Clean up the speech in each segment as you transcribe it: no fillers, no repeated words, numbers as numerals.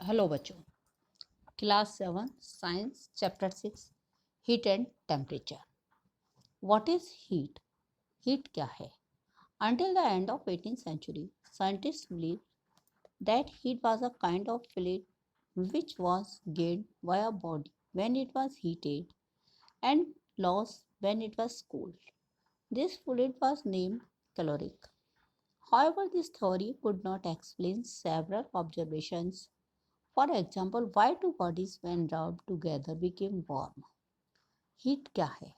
Hello बच्चों, class 7 science chapter 6 heat and temperature. What is heat? Heat क्या है? Until the end of 18th century, scientists believed that heat was a kind of fluid which was gained by a body when it was heated and lost when it was cooled. This fluid was named caloric. However, this theory could not explain several observations. For example, why two bodies when rubbed together became warm? Heat क्या है?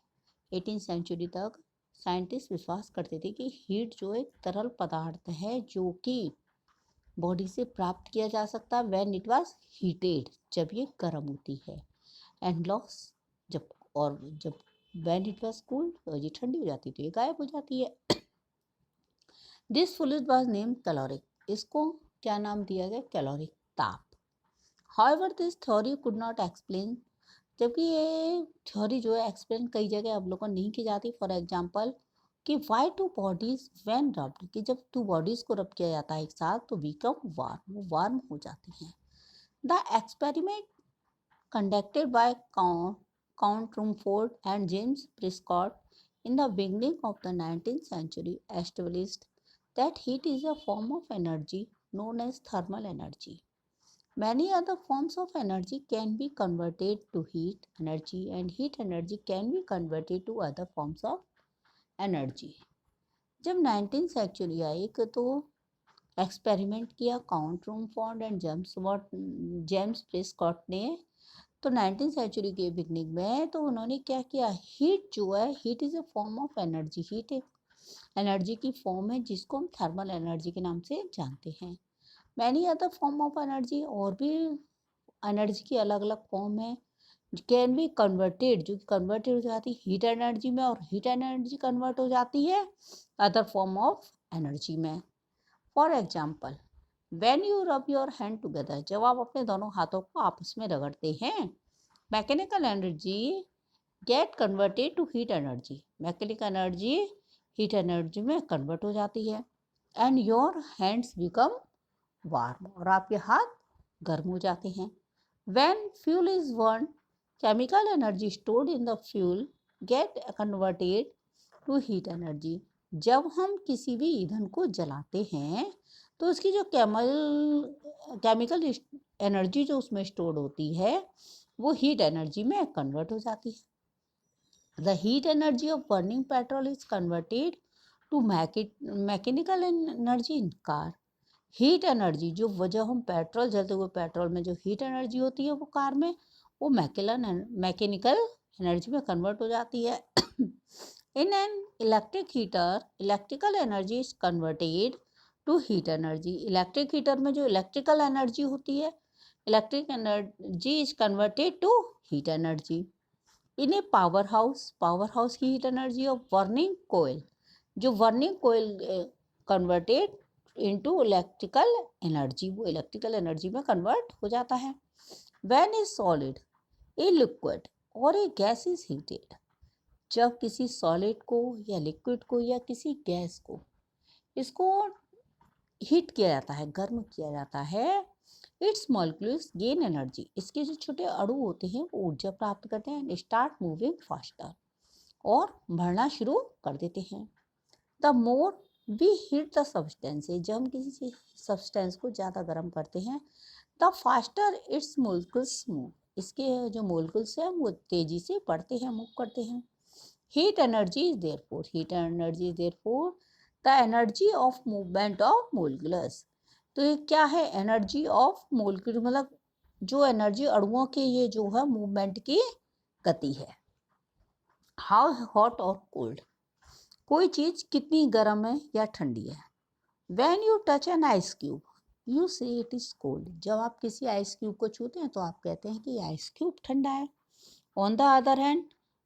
18th century तक scientist विश्वास करते थे कि heat जो एक तरल पदार्थ है जो कि बॉडी से प्राप्त किया जा सकता है व्हेन इट वाज हीटेड, जब ये गर्म होती है, एंड लॉस जब व्हेन इट वाज कूल्ड, तो ये ठंडी हो जाती है तो ये गायब हो जाती है। This fluid was name caloric. इसको क्या नाम दिया गया? कैलोरिक, ताप। However, this theory could not explain, जबकि ये थ्योरी जो है एक्सप्लेन कई जगह अब लोगों को नहीं की जाती। फॉर एग्जाम्पल कि why two bodies when rubbed, कि जब टू बॉडीज को रब किया जाता है एक साथ तो बिकम वार्म, वो वार्म हो जाती हैं। The experiment conducted by Count Rumford and James Prescott in the beginning of the 19th century established that heat is a form of energy known as thermal energy. Many other forms of energy can be converted to heat energy, and heat energy can be converted to other forms of energy. जब 19th century आई तो experiment किया count Rumford and James Prescott ने, तो 19th century के beginning में तो उन्होंने क्या किया, हीट जो है, heat is a form of energy. Heat एक एनर्जी की फॉर्म है जिसको हम थर्मल एनर्जी के नाम से जानते हैं। Many other form of energy, और भी एनर्जी की अलग अलग फॉर्म है, कैन बी कन्वर्टेड, जो कन्वर्टेड हो जाती है हीट एनर्जी में, और हीट एनर्जी कन्वर्ट हो जाती है अदर फॉर्म ऑफ एनर्जी में। For example, when you rub your hand together, जब आप अपने दोनों हाथों को आपस में रगड़ते हैं, mechanical energy get converted to heat energy, mechanical energy heat energy में कन्वर्ट हो जाती है, and your hands become warm, और आपके हाथ गर्म हो जाते हैं। When fuel is burned, chemical energy stored in the fuel get converted to heat energy. जब हम किसी भी ईंधन को जलाते हैं तो उसकी जो केमिकल एनर्जी जो उसमें स्टोर होती है वो हीट एनर्जी में कन्वर्ट हो जाती है। The heat energy of burning petrol is converted to mechanical energy in car. Heat energy जब हम पेट्रोल जलते हुए पेट्रोल में जो हीट एनर्जी होती है वो कार में, वो मैकेनिकल एनर्जी में कन्वर्ट हो जाती है। In an electric heater, electrical energy is converted to heat energy. Electric heater में जो इलेक्ट्रिकल एनर्जी होती है, electric energy is converted to heat energy. In a power house की heat energy of burning coal, जो burning coal converted into electrical energy, वो electrical energy में convert हो जाता है। When a solid, a liquid और ए गैस इज हीटेड, जब किसी सॉलिड को या लिक्विड को या किसी गैस को इसको हीट किया जाता है, गर्म किया जाता है, इट्स मॉलिक्यूल्स गेन एनर्जी, इसके जो छोटे अणु होते हैं वो ऊर्जा प्राप्त करते हैं, स्टार्ट मूविंग फास्टर, और बढ़ना शुरू कर देते हैं। The more we heat the substance, जब हम किसी सब्सटेंस को ज़्यादा गर्म करते हैं, the faster its molecules move, इसके जो मोलिक्यूल्स हैं वो तेजी से बढ़ते हैं, मूव करते हैं। Heat energy is therefore the energy of movement of molecules. तो ये क्या है? एनर्जी ऑफ मोलिक्यूल, मतलब जो एनर्जी अणुओं के ये जो है मूवमेंट की गति है। हाउ हॉट और कोल्ड, कोई चीज़ कितनी गर्म है या ठंडी है। When you touch an ice cube, you say it is cold. जब आप किसी आइस क्यूब को छूते हैं तो आप कहते हैं कि आइस क्यूब ठंडा है। On the other hand,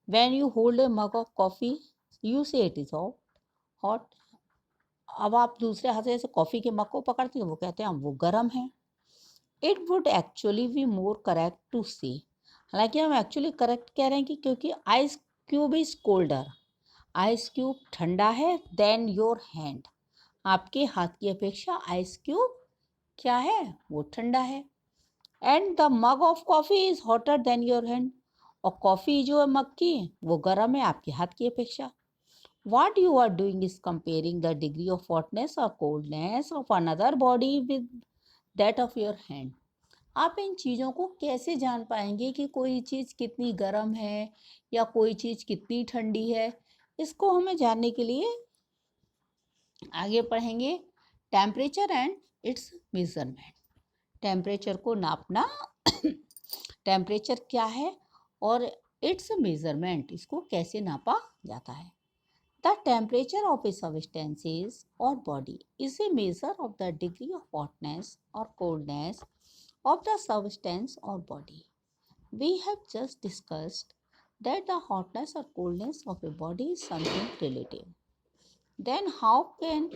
when you hold a mug of coffee, you say it is hot. अब आप दूसरे हाथ से कॉफ़ी के मग को पकड़ते हैं, वो कहते हैं वो गर्म है। It would actually be more correct to say, हालांकि हम एक्चुअली करेक्ट कह रहे हैं कि क्योंकि ice cube is colder, ice cube ठंडा है, देन योर हैंड, आपके हाथ की अपेक्षा आइस क्यूब क्या है? वो ठंडा है। And the mug of coffee is hotter then your hand, और कॉफी जो है मग की वो गर्म है आपके हाथ की अपेक्षा. What you are doing is comparing the degree of hotness or coldness of another body with that of your hand. आप इन चीज़ों को कैसे जान पाएंगे कि कोई चीज़ कितनी गर्म है या कोई चीज़ कितनी ठंडी है. इसको हमें जानने के लिए आगे पढ़ेंगे temperature and it's measurement. Temperature को नापना टेम्परेचर क्या है और इट्स मेजरमेंट इसको कैसे नापा जाता है. The temperature of a substance or body is a measure of the degree of hotness or coldness of the substance or body. We have just discussed that the hotness or coldness of a body is something relative. Then how can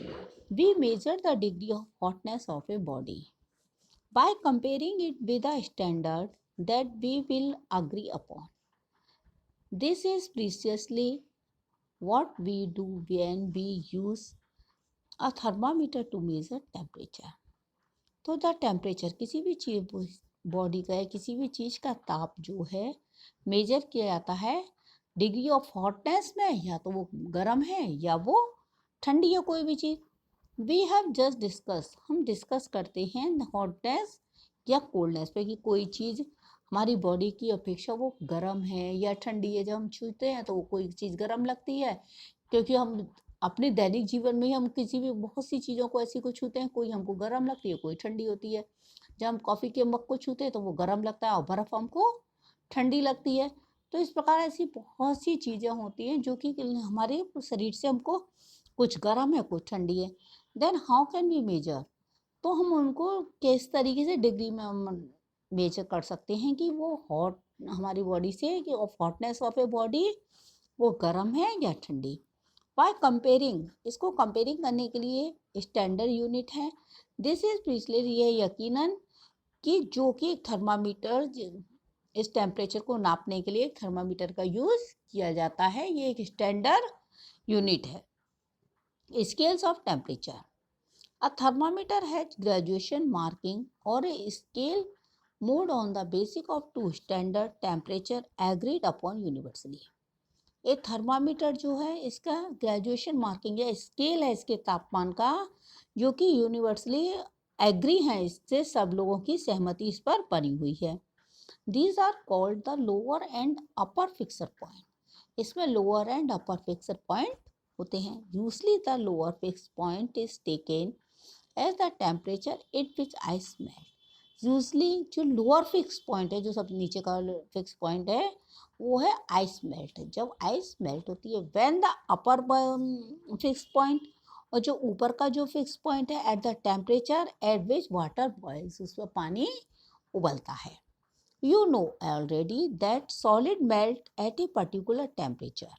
we measure the degree of hotness of a body? By comparing it with a standard that we will agree upon. This is precisely what we do when we use a thermometer to measure temperature. तो the temperature किसी भी चीज body का किसी भी चीज़ का ताप जो है मेजर किया जाता है डिग्री ऑफ हॉटनेस में, या तो वो गर्म है या वो ठंडी है कोई भी चीज़. वी हैव जस्ट डिस्कस, हम डिस्कस करते हैं हॉटनेस या कोल्डनेस पे कि कोई चीज़ हमारी बॉडी की अपेक्षा वो गर्म है या ठंडी है. जब हम छूते हैं तो वो कोई चीज़ गर्म लगती है, क्योंकि हम अपने दैनिक जीवन में ही हम किसी भी बहुत सी चीज़ों को ऐसी को छूते हैं, कोई हमको गर्म लगती है कोई ठंडी होती है. जब हम कॉफ़ी के मग को छूते हैं तो वो गर्म लगता है और बर्फ़ हमको ठंडी लगती है. तो इस प्रकार ऐसी बहुत सी चीज़ें होती हैं जो कि हमारे शरीर से हमको कुछ गर्म है कुछ ठंडी है. Then how can we measure, तो हम उनको किस तरीके से डिग्री में हम मेजर कर सकते हैं कि वो हॉट हमारी बॉडी से कि of hotness of a body वो गर्म है या ठंडी. बाय कंपेयरिंग, इसको कंपेयरिंग करने के लिए स्टैंडर्ड यूनिट है. दिस इज पिछले ये यकीनन कि जो कि थर्मामीटर इस टेम्परेचर को नापने के लिए थर्मामीटर का यूज़ किया जाता है. ये एक स्टैंडर्ड यूनिट है. Scales of temperature. A thermometer has graduation marking or a scale moved on the basis of two standard temperature agreed upon universally. एक थर्मामीटर जो है इसका ग्रेजुएशन मार्किंग या स्केल है इसके तापमान का जो कि यूनिवर्सली एग्री है, इससे सब लोगों की सहमति इस पर बनी हुई है. These are called the lower and upper fixer point. इसमें lower and upper fixer point होते हैं. Usually the lower fix point is taken as the temperature at which ice melt. Usually जो लोअर फिक्स पॉइंट है, जो सब नीचे का fix point है, वो है आइस मेल्ट. जब आइस मेल्ट होती है when the upper fix point, और जो ऊपर का जो फिक्स पॉइंट है at the temperature at which water boils, उसमें पानी उबलता है. You know already that solid melt at a particular temperature.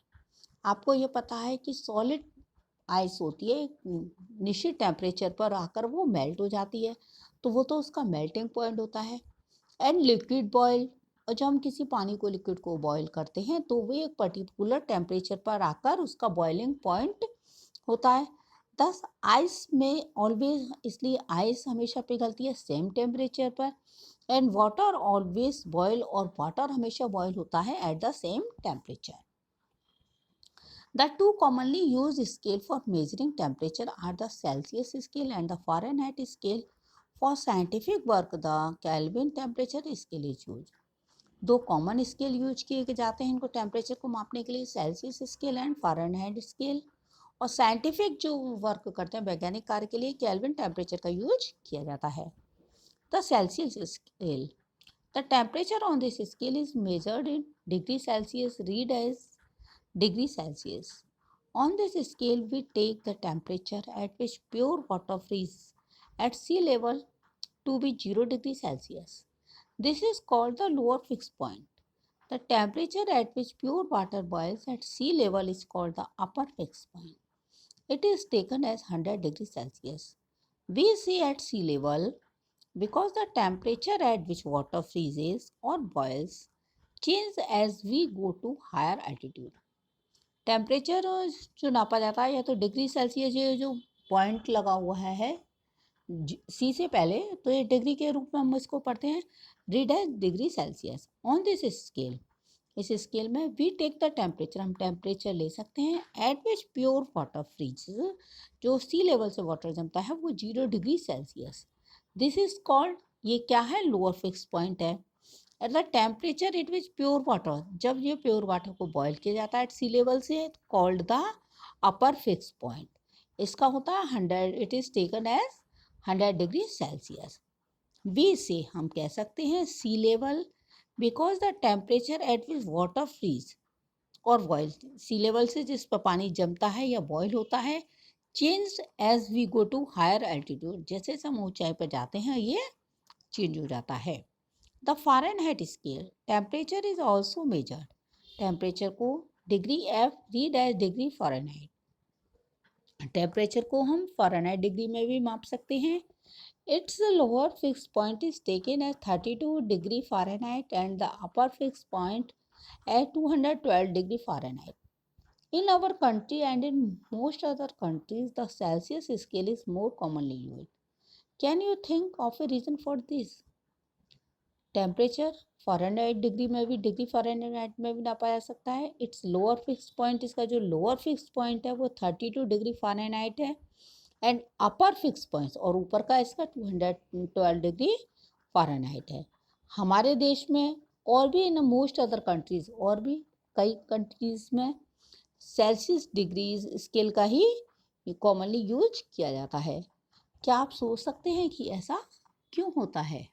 आपको ये पता है कि सॉलिड आइस होती है निश्चित टेम्परेचर पर आकर वो मेल्ट हो जाती है, तो वो तो उसका मेल्टिंग पॉइंट होता है. एंड लिक्विड बॉयल, और जब हम किसी पानी को लिक्विड को बॉयल करते हैं तो वो एक पर्टिकुलर टेम्परेचर पर आकर उसका बॉइलिंग पॉइंट होता है. दस आइस में ऑलवेज, इसलिए आइस हमेशा पिघलती है सेम टेम्परेचर पर. एंड वाटर ऑलवेज बॉयल, और वाटर हमेशा बॉयल होता है at the same temperature. The two commonly use scale for measuring temperature are the Celsius scale and the Fahrenheit scale. For scientific work the Kelvin temperature scale is use. दो common scale use किए जाते हैं इनको temperature को मापने के लिए, Celsius scale and Fahrenheit scale. और साइंटिफिक जो वर्क करते हैं वैज्ञानिक कार्य के लिए केल्विन टेम्परेचर का यूज किया जाता है. The Celsius scale. The temperature on this scale is measured in degree Celsius, read as degree Celsius. On this scale, we take the temperature at which pure water freezes at sea level to be 0 degree Celsius. This is called the lower fixed point. The temperature at which pure water boils at sea level is called the upper fixed point. It is taken as 100 degrees Celsius. We see at sea level because the temperature at which water freezes or boils changes as we go to higher altitude. Temperature जो नापा जाता है या तो degree Celsius, ये जो point लगा हुआ है सी से पहले, तो ये डिग्री के रूप में हम इसको पढ़ते हैं, read as degree Celsius. On this scale, इस स्केल में वी टेक द टेम्परेचर, हम टेम्परेचर ले सकते हैं at which pure water freeze, जो सी लेवल से वाटर जमता है वो 0 degree Celsius. This is called, ये क्या है, लोअर फिक्स पॉइंट है। At the temperature it which pure water, जब ये प्योर वाटर को बॉयल किया जाता है एट सी लेवल से, called the upper fix point. इसका होता है 100, it is taken as 100 degree Celsius. B से हम कह सकते हैं sea level, because the temperature at which water freeze और बॉयल, सी लेवल से जिस पर पानी जमता है या बॉयल होता है, change as we go to higher altitude, जैसे हम ऊंचाई पर जाते हैं ये चेंज हो जाता है। The Fahrenheit scale, temperature is also measured, temperature को degree F read as degree Fahrenheit, temperature को हम फ़ारेनहाइट डिग्री में भी माप सकते हैं। Its lower fix point is taken as 32 degree Fahrenheit and the upper fix point at 212 degree Fahrenheit. In our country and in most other countries, the Celsius scale is more commonly used. Can you think of a reason for this? Temperature Fahrenheit degree में भी, degree Fahrenheit में भी नापा जा सकता है। It's lower fix point, इसका जो लोअर फिक्स पॉइंट है वो 32 डिग्री फ़ारेनहाइट है एंड अपर फिक्स पॉइंट, और ऊपर का इसका 212 डिग्री फ़ारेनहाइट है। हमारे देश में और भी इन मोस्ट अदर कंट्रीज़, और भी कई कंट्रीज़ में सेल्सियस डिग्रीज स्केल का ही कॉमनली यूज किया जाता है। क्या आप सोच सकते हैं कि ऐसा क्यों होता है?